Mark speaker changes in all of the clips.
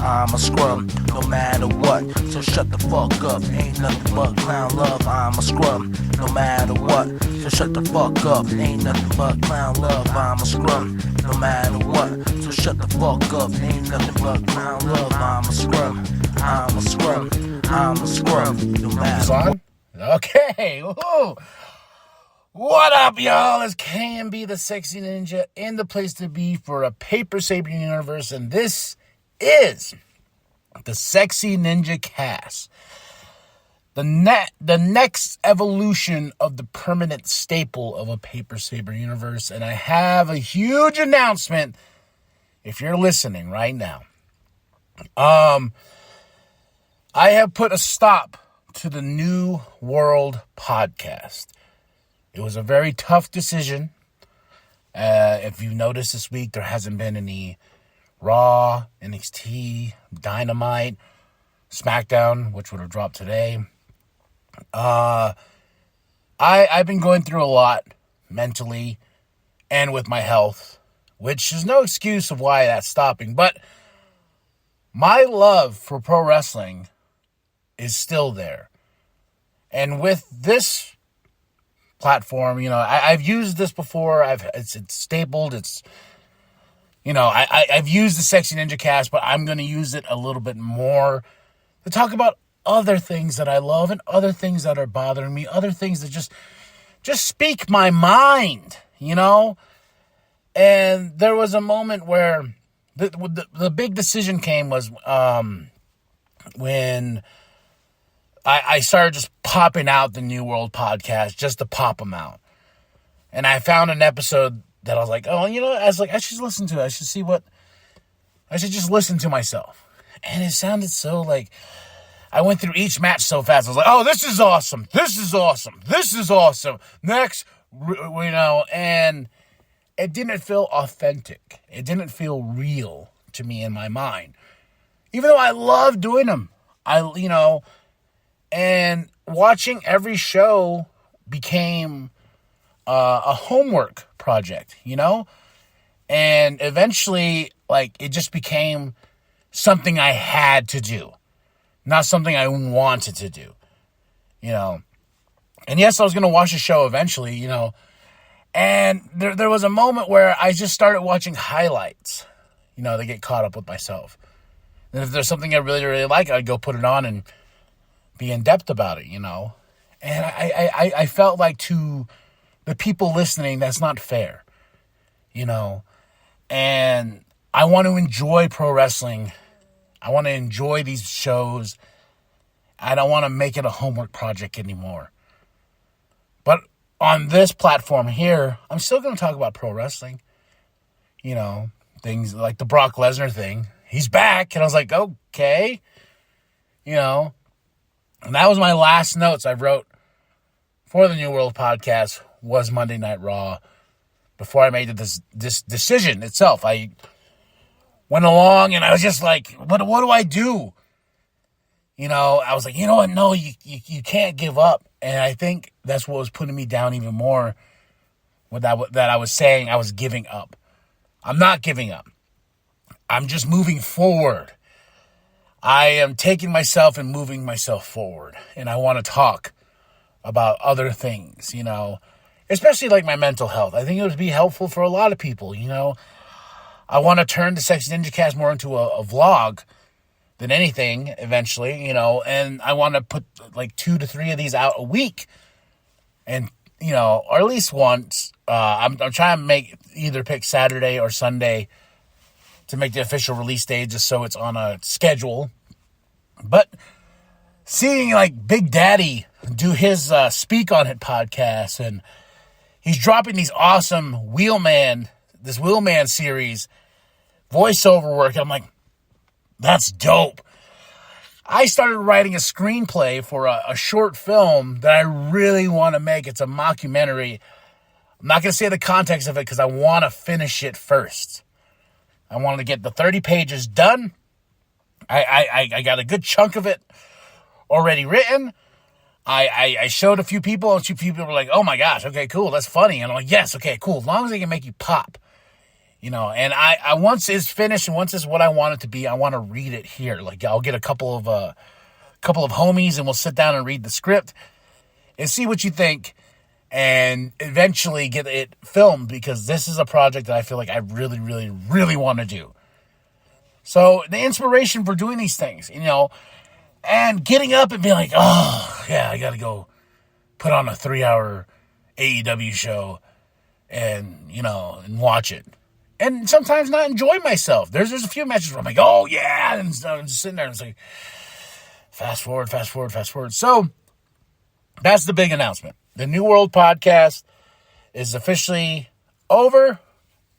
Speaker 1: I'm a scrum, no matter what. So shut the fuck up, ain't nothing but clown love. I'm a scrum, no matter what. So shut the fuck up, ain't nothing but clown love. I'm a scrum, no matter what. So shut the fuck up, ain't nothing but clown love. I'm a scrum, I'm a scrum, I'm a scrum, no matter what.
Speaker 2: Okay, woo. What up, y'all? It's KMB, the Sexy Ninja, in the place to be for a Paper Saber universe, and this is the Sexy Ninjacast, the next evolution of the permanent staple of a Paper Saber universe, and I have a huge announcement if you're listening right now. I have put a stop to the New World podcast. It was a very tough decision. If you noticed this week, there hasn't been any Raw, NXT, Dynamite, SmackDown, which would have dropped today. I've been going through a lot mentally and with my health, which is no excuse of why that's stopping. But my love for pro wrestling is still there. And with this platform, you know, I've used this before. It's stapled. It's, you know, I've used the Sexy Ninja Cast, but I'm going to use it a little bit more to talk about other things that I love and other things that are bothering me, other things that just speak my mind, you know. And there was a moment where the big decision came was when I started just popping out the New World podcast just to pop them out. And I found an episode that I was like, oh, you know, I should listen to it. I should just listen to myself. And it sounded so like, I went through each match so fast. I was like, oh, this is awesome. This is awesome. This is awesome. Next, you know, and it didn't feel authentic. It didn't feel real to me in my mind. Even though I love doing them. And watching every show became a homework project, you know? And eventually, like, it just became something I had to do, not something I wanted to do, you know? And yes, I was going to watch the show eventually, you know? And there was a moment where I just started watching highlights, you know, to get caught up with myself. And if there's something I really, really like, I'd go put it on and be in depth about it, you know. And I felt like to the people listening, that's not fair, you know. And I want to enjoy pro wrestling. I want to enjoy these shows. I don't want to make it a homework project anymore. But on this platform here, I'm still going to talk about pro wrestling. You know, things like the Brock Lesnar thing. He's back. And I was like, okay. You know. And that was my last notes I wrote for the New World podcast was Monday Night Raw. Before I made this decision itself, I went along and I was just like, what do I do? You know, I was like, you know what? No, you can't give up. And I think that's what was putting me down even more with that I was saying I was giving up. I'm not giving up. I'm just moving forward. I am taking myself and moving myself forward. And I want to talk about other things, you know, especially like my mental health. I think it would be helpful for a lot of people, you know. I want to turn the Sexy Ninja Cast more into a vlog than anything eventually, you know, and I want to put like 2 to 3 of these out a week. And, you know, or at least once. I'm trying to pick Saturday or Sunday to make the official release date just so it's on a schedule. But seeing like Big Daddy do his Speak On It podcast, and he's dropping these awesome Wheelman series, voiceover work, and I'm like, that's dope. I started writing a screenplay for a short film that I really want to make. It's a mockumentary. I'm not going to say the context of it because I want to finish it first. I wanted to get the 30 pages done. I got a good chunk of it already written. I showed a few people, and a few people were like, oh my gosh, okay, cool, that's funny. And I'm like, yes, okay, cool. As long as I can make you pop, And I once it's finished and once it's what I want it to be, I want to read it here. Like, I'll get a couple of homies and we'll sit down and read the script and see what you think and eventually get it filmed, because this is a project that I feel like I really, really, really want to do. So the inspiration for doing these things, and getting up and being like, oh, yeah, I got to go put on a 3-hour AEW show and, and watch it. And sometimes not enjoy myself. There's a few matches where I'm like, oh, yeah, and I'm just sitting there and it's like, fast forward. So that's the big announcement. The New World podcast is officially over.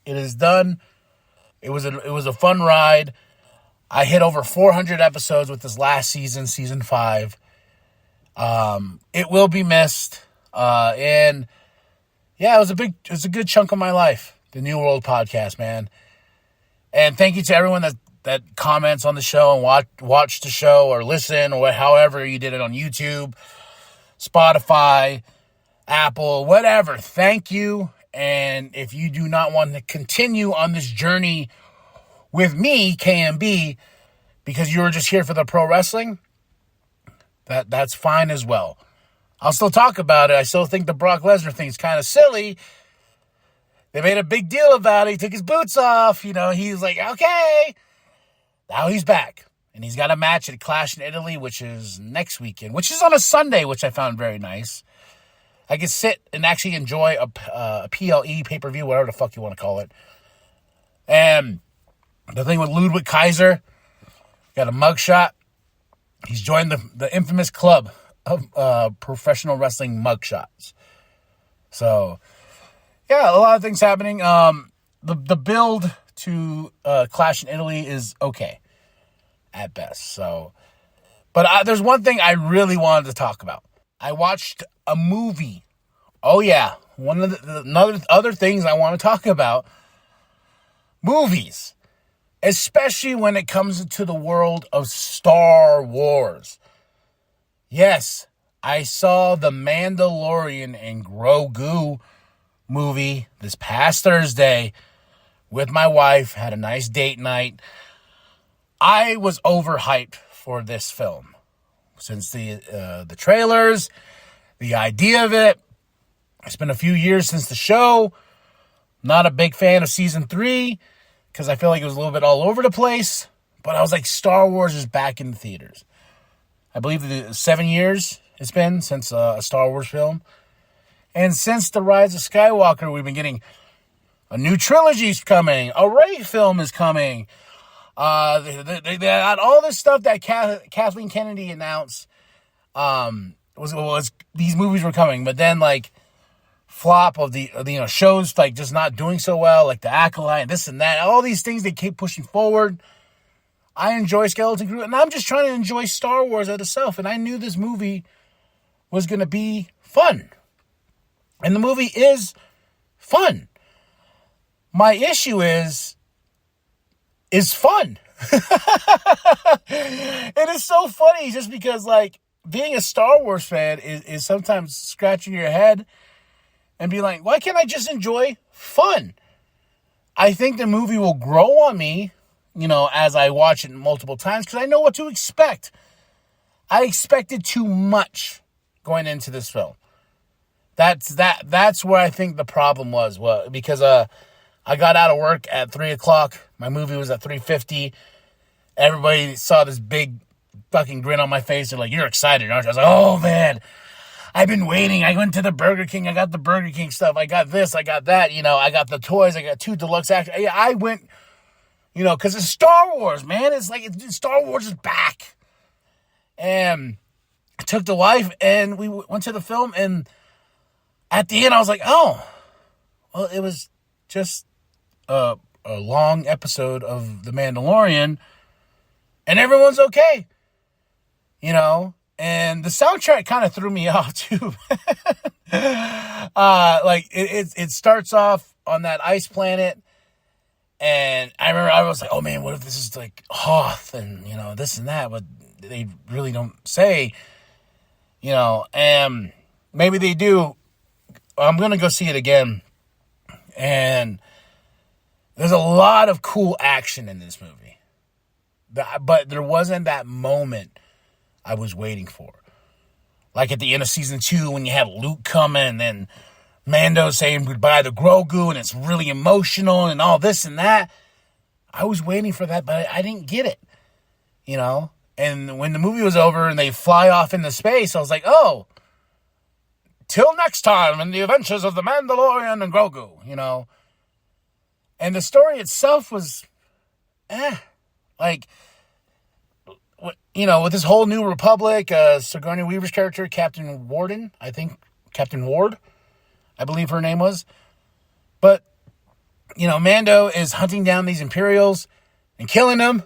Speaker 2: It is done. It was a fun ride. I hit over 400 episodes with this last season 5. It will be missed. And yeah, it was a good chunk of my life. The New World podcast, man. And thank you to everyone that comments on the show and watch the show or listen or however you did it on YouTube, Spotify, Apple, whatever. Thank you. And if you do not want to continue on this journey with me, KMB, because you were just here for the pro wrestling, that's fine as well. I'll still talk about it. I still think the Brock Lesnar thing is kind of silly. They made a big deal about it. He took his boots off. He's like, okay. Now he's back. And he's got a match at Clash in Italy, which is next weekend, which is on a Sunday, which I found very nice. I can sit and actually enjoy a PLE pay-per-view, whatever the fuck you want to call it. And the thing with Ludwig Kaiser, got a mugshot. He's joined the infamous club of professional wrestling mugshots. So, yeah, a lot of things happening. The build to Clash in Italy is okay at best. So, but there's one thing I really wanted to talk about. I watched a movie. Oh yeah, one of the other things I want to talk about. Movies, especially when it comes to the world of Star Wars. Yes, I saw the Mandalorian and Grogu movie this past Thursday with my wife. Had a nice date night. I was overhyped for this film since the trailers, the idea of it. It's been a few years since the show. Not a big fan of season 3 because I feel like it was a little bit all over the place. But I was like, Star Wars is back in the theaters. I believe 7 years it's been since a Star Wars film. And since The Rise of Skywalker, we've been getting a new trilogy's coming. A Rey film is coming. They got all this stuff that Kathleen Kennedy announced was these movies were coming. But then, like, flop of the shows, like, just not doing so well, like The Acolyte and this and that. All these things they keep pushing forward. I enjoy Skeleton Crew, and I'm just trying to enjoy Star Wars at itself. And I knew this movie was going to be fun. And the movie is fun. My issue is fun. It is so funny just because, like, being a Star Wars fan is sometimes scratching your head and be like, why can't I just enjoy fun? I think the movie will grow on me, as I watch it multiple times, because I know what to expect. I expected too much going into this film. That's where I think the problem was. Well, because I got out of work at 3:00. My movie was at 3:50. Everybody saw this big fucking grin on my face. They're like, "You're excited, aren't you?" I was like, "Oh man, I've been waiting. I went to the Burger King. I got the Burger King stuff. I got this. I got that. I got the toys. I got 2 deluxe action. I went, because it's Star Wars, man. It's like Star Wars is back." And I took the wife, and we went to the film, and at the end, I was like, "Oh, well, it was just a long episode of The Mandalorian, and everyone's okay." And the soundtrack kind of threw me off too. It starts off on that ice planet, and I remember I was like, "Oh man, what if this is like Hoth and this and that?" But they really don't say, and maybe they do. I'm gonna go see it again, and There's a lot of cool action in this movie. But there wasn't that moment I was waiting for. Like at the end of season 2 when you have Luke coming and then Mando saying goodbye to Grogu and it's really emotional and all this and that. I was waiting for that, but I didn't get it. You know? And when the movie was over and they fly off into space, I was like, oh, till next time in the adventures of the Mandalorian and Grogu, you know? And the story itself was, like, you know, with this whole new republic, Sigourney Weaver's character, Captain Ward, I believe her name was. But, you know, Mando is hunting down these Imperials and killing them.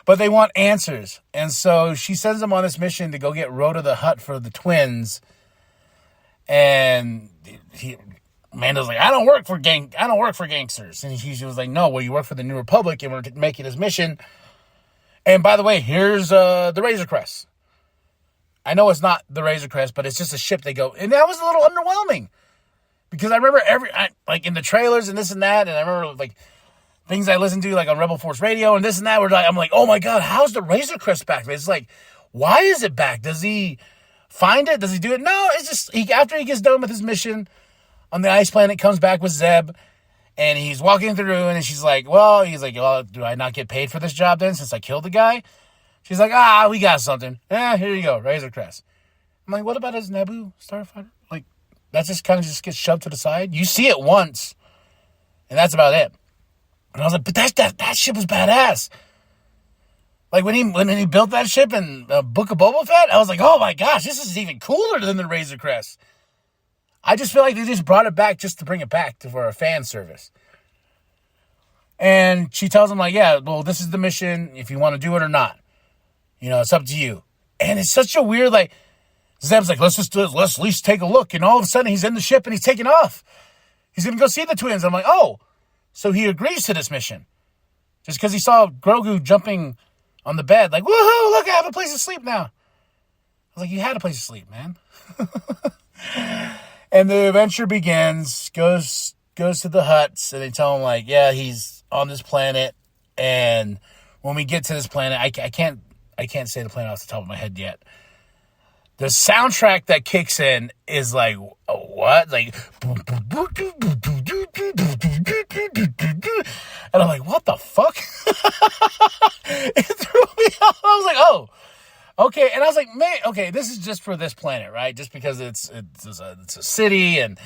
Speaker 2: But they want answers. And so she sends them on this mission to go get Rhoda the Hutt for the twins. And Mando's like, I don't work for gangsters. And she was like, no, well, you work for the New Republic and we're making this mission. And by the way, here's the Razor Crest. I know it's not the Razor Crest, but it's just a ship they go. And that was a little underwhelming. Because I remember like in the trailers and this and that, and I remember like things I listened to like on Rebel Force Radio and this and that, I'm like, oh my God, how's the Razor Crest back? It's like, why is it back? Does he find it? Does he do it? No, it's just, after he gets done with his mission on the ice planet, comes back with Zeb, and he's walking through, and she's like, well, do I not get paid for this job then since I killed the guy? She's like, we got something. Here you go, Razor Crest. I'm like, what about his Naboo starfighter? Like, that just kind of just gets shoved to the side. You see it once, and that's about it. And I was like, but that ship was badass. Like, when he built that ship in Book of Boba Fett, I was like, oh my gosh, this is even cooler than the Razor Crest. I just feel like they just brought it back just to bring it back for a fan service. And she tells him, like, yeah, well, this is the mission, if you want to do it or not. You know, it's up to you. And it's such a weird, like, Zeb's like, let's at least take a look. And all of a sudden, he's in the ship and he's taking off. He's going to go see the twins. I'm like, oh, so he agrees to this mission. Just because he saw Grogu jumping on the bed, like, woohoo, look, I have a place to sleep now. I was like, you had a place to sleep, man. And the adventure begins, goes to the huts, and they tell him, like, yeah, he's on this planet, and when we get to this planet, I can't say the planet off the top of my head yet. The soundtrack that kicks in is like, what? Like, and I'm like, what the fuck? It threw me off. I was like, oh, okay. And I was like, man, okay, this is just for this planet, right? Just because it's a city and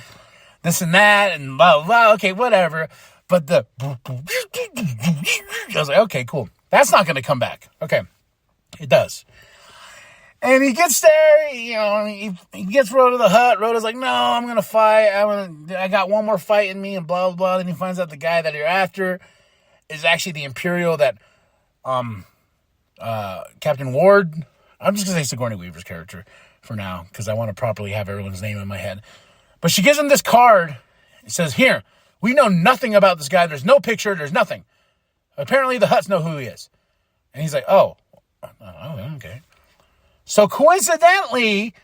Speaker 2: this and that and blah, blah, blah. Okay, whatever. But I was like, okay, cool. That's not going to come back. Okay, it does. And he gets there, you know, he gets Rhoda the Hutt. Rhoda's like, no, I'm going to fight. I got one more fight in me and blah, blah, blah. Then he finds out the guy that you're after is actually the Imperial that Captain Ward, I'm just going to say Sigourney Weaver's character for now because I want to properly have everyone's name in my head. But she gives him this card. It says, here, we know nothing about this guy. There's no picture. There's nothing. Apparently the Hutts know who he is. And he's like, oh, okay. So coincidentally,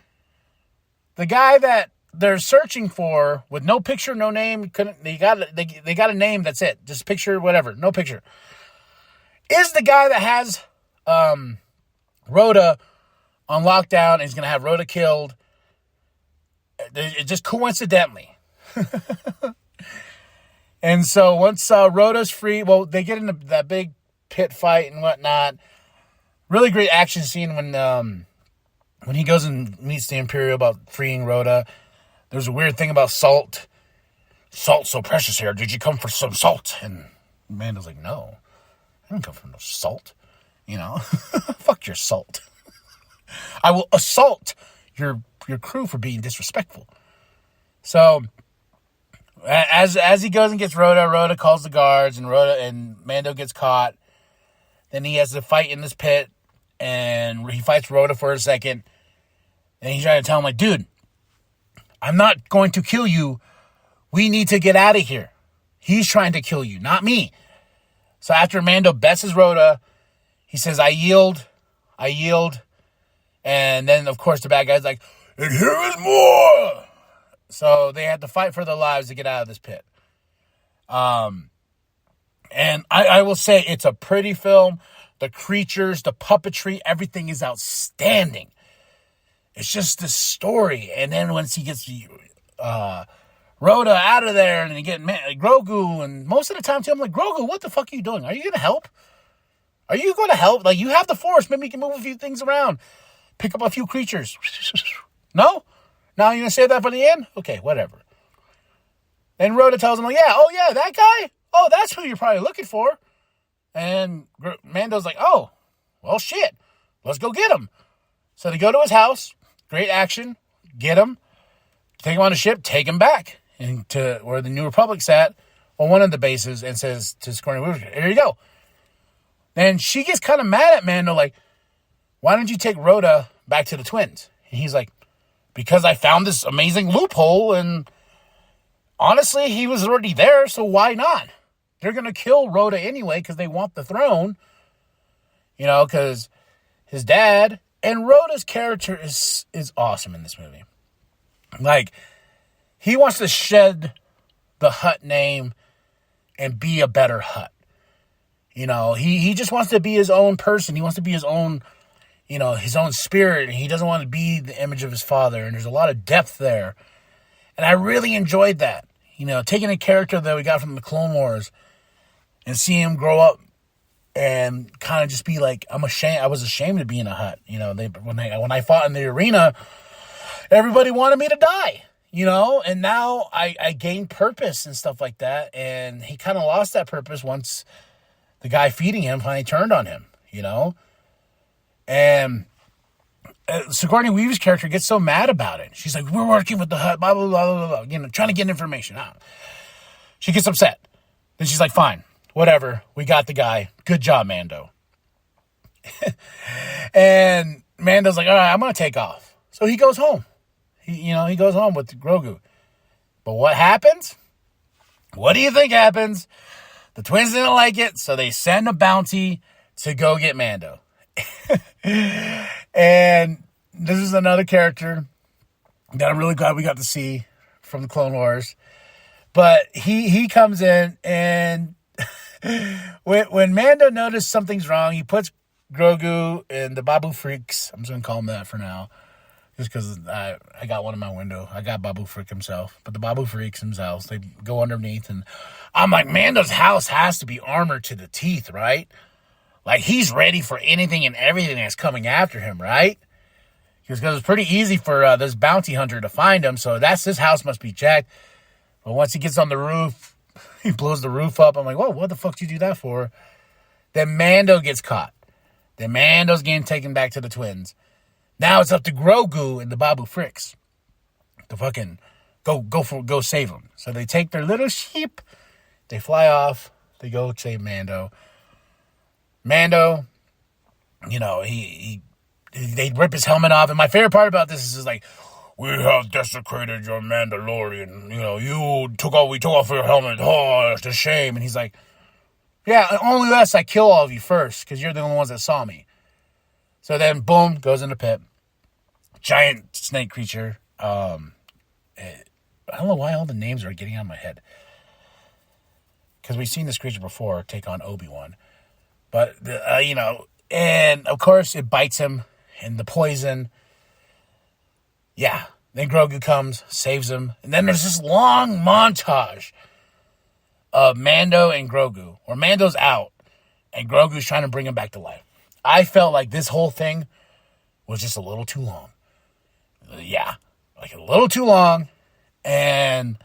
Speaker 2: the guy that they're searching for with no picture, no name, they got a name, that's it. Just picture, whatever, no picture. Is the guy that has Rhoda on lockdown and he's going to have Rhoda killed. It just coincidentally. And so once Rhoda's free, well, they get into that big pit fight and whatnot. Really great action scene when he goes and meets the Imperial about freeing Rhoda. There's a weird thing about salt. Salt's so precious here. Did you come for some salt? And Amanda's like, no, I didn't come for no salt. You know, fuck your salt. I will assault your crew for being disrespectful. So as he goes and gets Rhoda calls the guards, and Mando gets caught. Then he has to fight in this pit, and he fights Rhoda for a second. And he's trying to tell him, like, dude, I'm not going to kill you. We need to get out of here. He's trying to kill you, not me. So after Mando besses Rhoda, he says, I yield. And then, of course, the bad guy's like, and here is more. So they had to fight for their lives to get out of this pit. And I will say it's a pretty film. The creatures, the puppetry, everything is outstanding. It's just the story. And then once he gets Rhoda out of there and you get Grogu, and most of the time too, I'm like, Grogu, what the fuck are you doing? Are you going to help? Are you going to help? Like, you have the Force. Maybe you can move a few things around. Pick up a few creatures. No? Now you're going to save that for the end? Okay, whatever. Then Rhoda tells him, like, yeah, that guy? Oh, that's who you're probably looking for. And Mando's like, oh, well, shit. Let's go get him. So they go to his house. Great action. Get him. Take him on a ship. Take him back into where the New Republic's at, on one of the bases, and says to Sigourney Weaver, here you go. And she gets kind of mad at Mando, like, why don't you take Rhoda back to the twins? And he's like, because I found this amazing loophole, and honestly, he was already there, so why not? They're going to kill Rhoda anyway because they want the throne, because his dad, and Rhoda's character is awesome in this movie. Like, he wants to shed the Hutt name and be a better Hutt. He just wants to be his own person. He wants to be his own, his own spirit. He doesn't want to be the image of his father. And there's a lot of depth there. And I really enjoyed that. Taking a character that we got from the Clone Wars and seeing him grow up and kind of just be like, I was ashamed of being a Hutt. When I fought in the arena, everybody wanted me to die. And now I gained purpose and stuff like that. And he kind of lost that purpose once the guy feeding him finally turned on him, And Sigourney Weaver's character gets so mad about it. She's like, we're working with the Hutt, blah, blah, blah, blah, blah, trying to get information out. She gets upset. Then she's like, fine, whatever. We got the guy. Good job, Mando. And Mando's like, all right, I'm going to take off. So he goes home. He goes home with Grogu. But what happens? What do you think happens? The twins didn't like it, so they send a bounty to go get Mando. And this is another character that I'm really glad we got to see from the Clone Wars. But he comes in, and when Mando noticed something's wrong, he puts Grogu in the Babu Freaks. I'm just going to call him that for now. Just because I got one in my window. I got Babu Freak himself. But the Babu Freaks themselves, they go underneath. And I'm like, Mando's house has to be armored to the teeth, right? Like, he's ready for anything and everything that's coming after him, right? Because it's pretty easy for this bounty hunter to find him. So his house must be jacked. But once he gets on the roof, he blows the roof up. I'm like, whoa, what the fuck did you do that for? Then Mando gets caught. Then Mando's getting taken back to the twins. Now it's up to Grogu and the Babu Fricks to fucking go save him. So they take their little sheep, they fly off, they go save Mando. Mando, they rip his helmet off. And my favorite part about this is like, we have desecrated your Mandalorian. We took off your helmet. Oh, it's a shame. And he's like, yeah, only unless I kill all of you first, because you're the only ones that saw me. So then, boom, goes in the pit. Giant snake creature. I don't know why all the names are getting out of my head. Because we've seen this creature before take on Obi-Wan. But, and of course it bites him, and the poison. Yeah. Then Grogu comes, saves him. And then there's this long montage of Mando and Grogu, where Mando's out, and Grogu's trying to bring him back to life. I felt like this whole thing was just a little too long. Yeah, like a little too long. And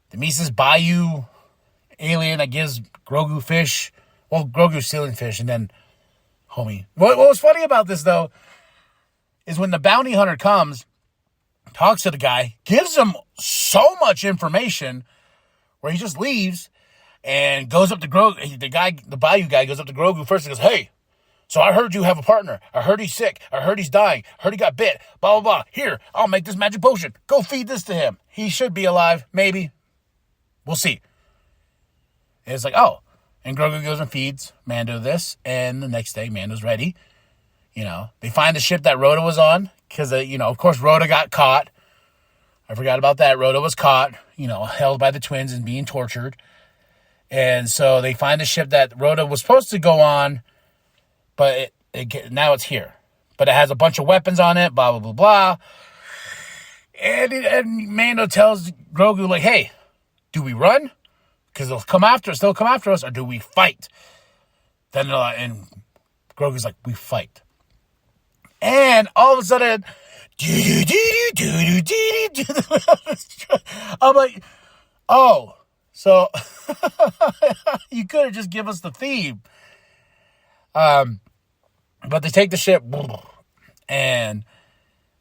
Speaker 2: the Mises Bayou alien that gives Grogu fish. Well, Grogu's stealing fish, and then, homie. What was funny about this, though, is when the bounty hunter comes, talks to the guy, gives him so much information, where he just leaves and goes up to Grogu. The Bayou guy goes up to Grogu first and goes, hey, so I heard you have a partner. I heard he's sick. I heard he's dying. I heard he got bit. Blah, blah, blah. Here, I'll make this magic potion. Go feed this to him. He should be alive. Maybe. We'll see. And it's like, oh. And Grogu goes and feeds Mando this. And the next day, Mando's ready. They find the ship that Rhoda was on. Because, of course, Rhoda got caught. I forgot about that. Rhoda was caught, held by the twins and being tortured. And so they find the ship that Rhoda was supposed to go on, but now it's here. But it has a bunch of weapons on it, blah, blah, blah, blah. And Mando tells Grogu, like, hey, do we run? Because they'll come after us, or do we fight? Then and Grogu's like, we fight. And all of a sudden, I'm like, oh, so you could have just given us the theme. But they take the ship, and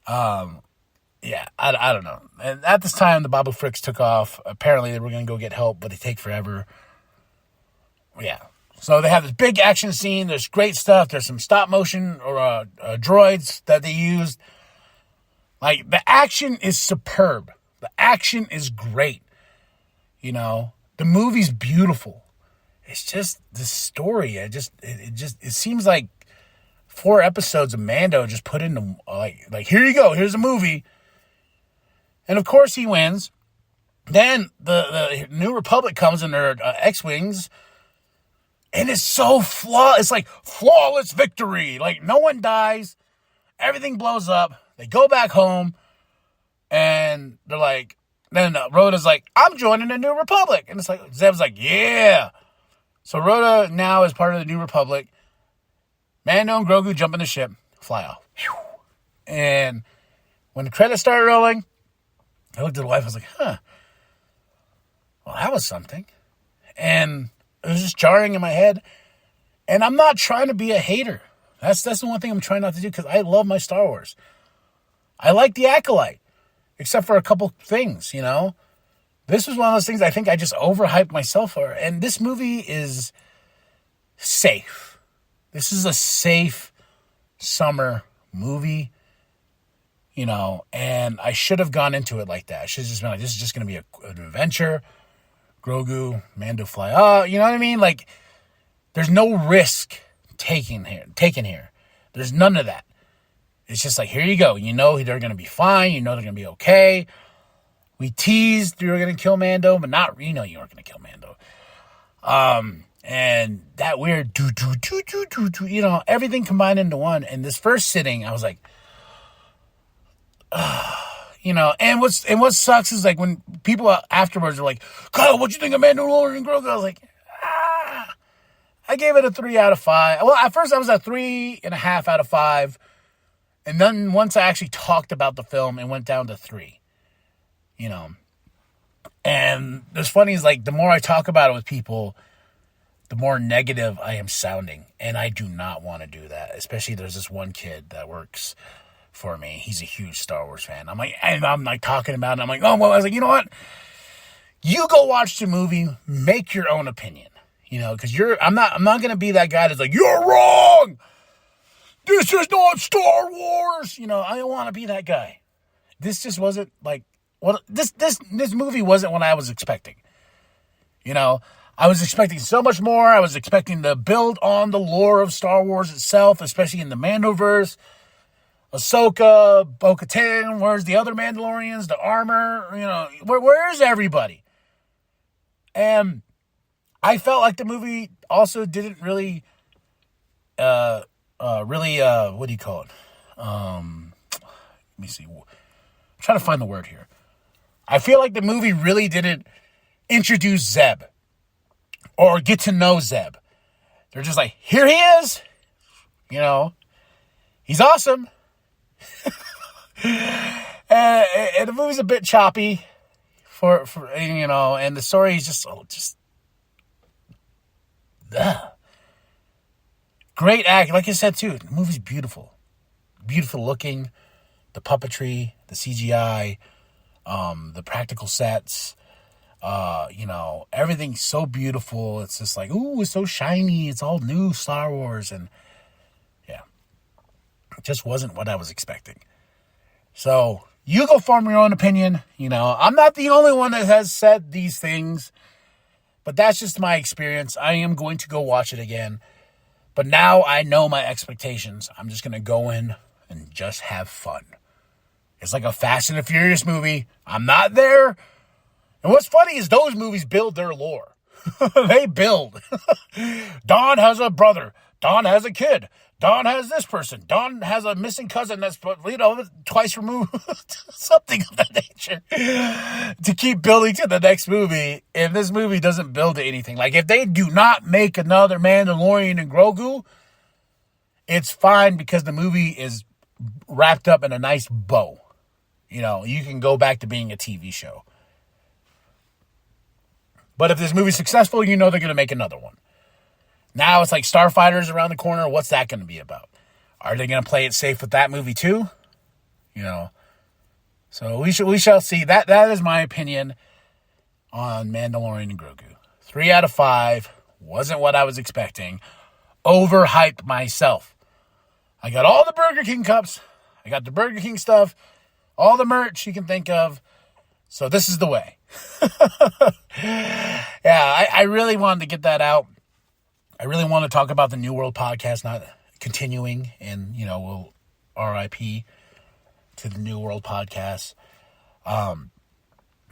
Speaker 2: yeah, I don't know. And at this time, the Babu Fricks took off. Apparently, they were going to go get help, but they take forever. Yeah. So they have this big action scene. There's great stuff. There's some stop motion or droids that they used. Like, the action is superb. The action is great. You know, the movie's beautiful. It's just the story. It seems like 4 episodes of Mando just put into like here you go. Here's a movie. And of course he wins. Then the New Republic comes in their X-Wings. And it's so It's like flawless victory. Like, no one dies. Everything blows up. They go back home. And they're like, then Rhoda's like, I'm joining the New Republic. And it's like, Zeb's like, yeah. So Rhoda now is part of the New Republic. Mando and Grogu jump in the ship, fly off. And when the credits started rolling, I looked at the wife, I was like, huh. Well, that was something. And it was just jarring in my head. And I'm not trying to be a hater. That's the one thing I'm trying not to do, because I love my Star Wars. I like The Acolyte, except for a couple things, you know. This was one of those things I think I just overhyped myself for. And this movie is safe. This is a safe summer movie, you know, and I should have gone into it like that. I should have just been like, this is just going to be an adventure. Grogu, Mando fly. Oh, you know what I mean? Like, there's no risk taken here. There's none of that. It's just like, here you go. You know they're going to be fine. You know they're going to be okay. We teased you were going to kill Mando, but not, you know you weren't going to kill Mando. And that weird you know, everything combined into one. And this first sitting, I was like, you know, and what sucks is like when people afterwards are like, Kyle, what'd you think of Mandalorian and Grogu? I was like, I gave it a 3 out of 5. Well, at first I was at 3.5 out of 5. And then once I actually talked about the film, it went down to 3, you know. And what's funny is like, the more I talk about it with people, the more negative I am sounding. And I do not want to do that. Especially there's this one kid that works for me. He's a huge Star Wars fan. I'm like talking about it. I'm like, oh, well, I was like, you know what? You go watch the movie, make your own opinion. You know, because I'm not going to be that guy that's like, you're wrong. This is not Star Wars. You know, I don't want to be that guy. This just wasn't like, well, this movie wasn't what I was expecting. You know, I was expecting so much more. I was expecting to build on the lore of Star Wars itself, especially in the Mandoverse. Ahsoka, Bo-Katan, where's the other Mandalorians, the armor, you know, where's everybody? And I felt like the movie also didn't really, what do you call it? Let me see. I'm trying to find the word here. I feel like the movie really didn't introduce Zeb or get to know Zeb. They're just like, here he is. You know, he's awesome. And the movie's a bit choppy for you know, and the story is just great act. Like I said too, the movie's beautiful looking. The puppetry, the CGI, the practical sets, you know, everything's so beautiful. It's just like, ooh, it's so shiny. It's all new Star Wars. And yeah, it just wasn't what I was expecting. So you go form your own opinion. You know, I'm not the only one that has said these things, but that's just my experience. I am going to go watch it again. But now I know my expectations. I'm just going to go in and just have fun. It's like a Fast and the Furious movie. I'm not there. And what's funny is those movies build their lore. They build. Don has a brother. Don has a kid. Don has this person. Don has a missing cousin that's, twice removed. Something of that nature. To keep building to the next movie. If this movie doesn't build to anything. Like, if they do not make another Mandalorian and Grogu, it's fine because the movie is wrapped up in a nice bow. You can go back to being a TV show. But if this movie's successful, they're going to make another one. Now it's like Starfighter's around the corner. What's that going to be about? Are they going to play it safe with that movie too? So we shall see. That is my opinion on Mandalorian and Grogu. 3 out of 5. Wasn't what I was expecting. Overhyped myself. I got all the Burger King cups. I got the Burger King stuff. All the merch you can think of. So this is the way. Yeah, I really wanted to get that out. I really want to talk about the New World podcast not continuing. And, we'll RIP to the New World podcast.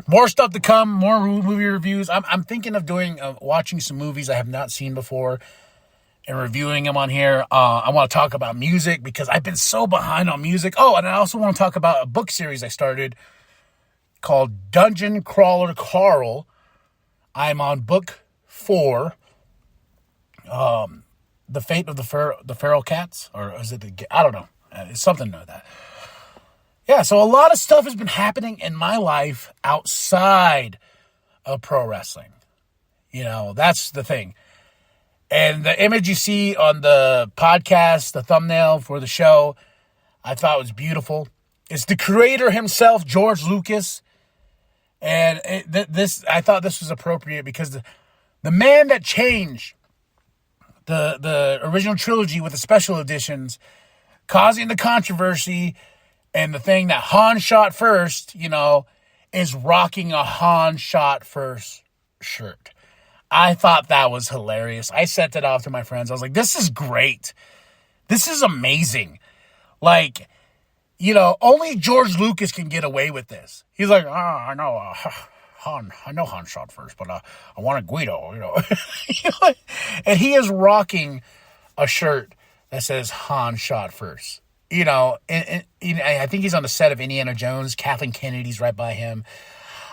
Speaker 2: More stuff to come. More movie reviews. I'm thinking of watching some movies I have not seen before and reviewing them on here. I want to talk about music because I've been so behind on music. Oh, and I also want to talk about a book series I started called Dungeon Crawler Carl. I'm on book 4. The Fate of the Feral Cats, or is it I don't know. It's something like that. Yeah, so a lot of stuff has been happening in my life outside of pro wrestling. That's the thing. And the image you see on the podcast, the thumbnail for the show, I thought was beautiful. It's the creator himself, George Lucas. And I thought this was appropriate because the man that changed the original trilogy with the special editions, causing the controversy, and the thing that Han shot first, is rocking a Han shot first shirt. I thought that was hilarious. I sent it off to my friends. I was like, this is great. This is amazing. Like, only George Lucas can get away with this. He's like, I know Han shot first, but I wanted Guido, And he is rocking a shirt that says Han shot first. And I think he's on the set of Indiana Jones. Kathleen Kennedy's right by him.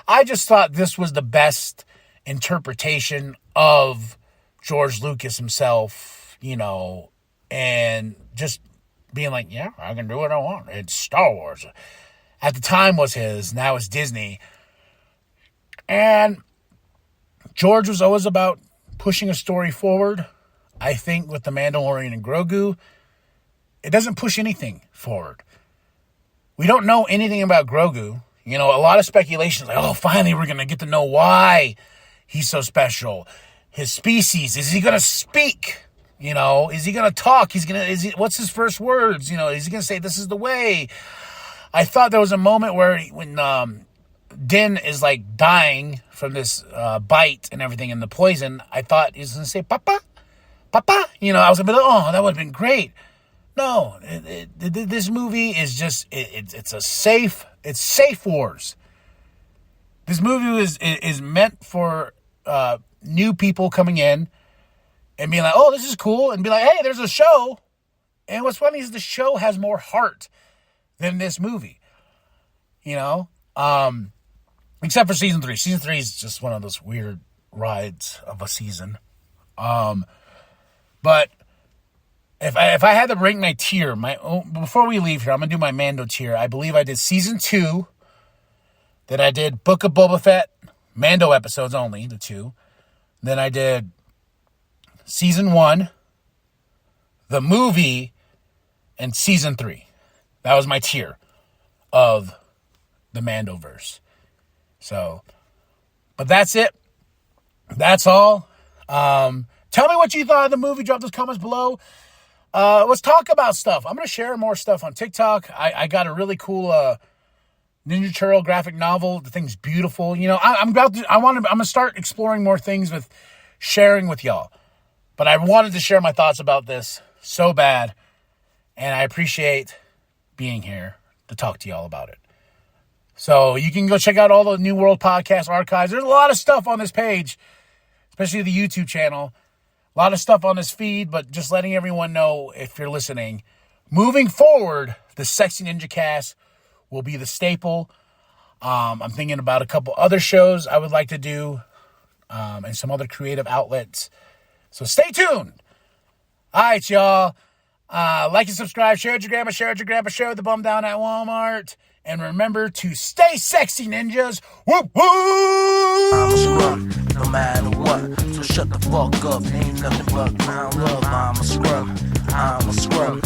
Speaker 2: I just thought this was the best interpretation of George Lucas himself, and just being like, yeah, I can do what I want. It's Star Wars. At the time was his, now it's Disney. And George was always about pushing a story forward. I think with The Mandalorian and Grogu, it doesn't push anything forward. We don't know anything about Grogu. A lot of speculation is like, oh, finally we're going to get to know why he's so special. His species, is he going to speak? Is he going to talk? What's his first words? Is he going to say, this is the way? I thought there was a moment where when Din is like dying from this bite and everything and the poison, I thought he was going to say, Papa? Papa? I was like, oh, that would have been great. No, this movie is just, it's safe wars. This movie is meant for new people coming in and being like, oh, this is cool. And be like, hey, there's a show. And what's funny is the show has more heart than this movie. Except for season 3. Season 3 is just one of those weird rides of a season. But if I had to rank my tier, before we leave here, I'm going to do my Mando tier. I believe I did season 2. Then I did Book of Boba Fett, Mando episodes only, the 2. Then I did season 1, the movie, and season 3. That was my tier of the Mandoverse. So, but that's it. That's all. Tell me what you thought of the movie. Drop those comments below. Let's talk about stuff. I'm going to share more stuff on TikTok. I got a really cool Ninja Turtle graphic novel. The thing's beautiful. I'm going to start exploring more things with sharing with y'all. But I wanted to share my thoughts about this so bad. And I appreciate being here to talk to y'all about it. So you can go check out all the New World Podcast archives. There's a lot of stuff on this page. especially the YouTube channel. A lot of stuff on this feed, but just letting everyone know if you're listening. Moving forward, the Sexy Ninjacast will be the staple. I'm thinking about a couple other shows I would like to do and some other creative outlets. So stay tuned. All right, y'all. Like and subscribe. Share with your grandma. Share with your grandpa. Share with the bum down at Walmart. And remember to stay sexy, ninjas. Whoop, whoop.
Speaker 1: I'm a scrum, no matter what. So shut the fuck up. Ain't nothing but clown love. I'm a scrum. I'm a scrum.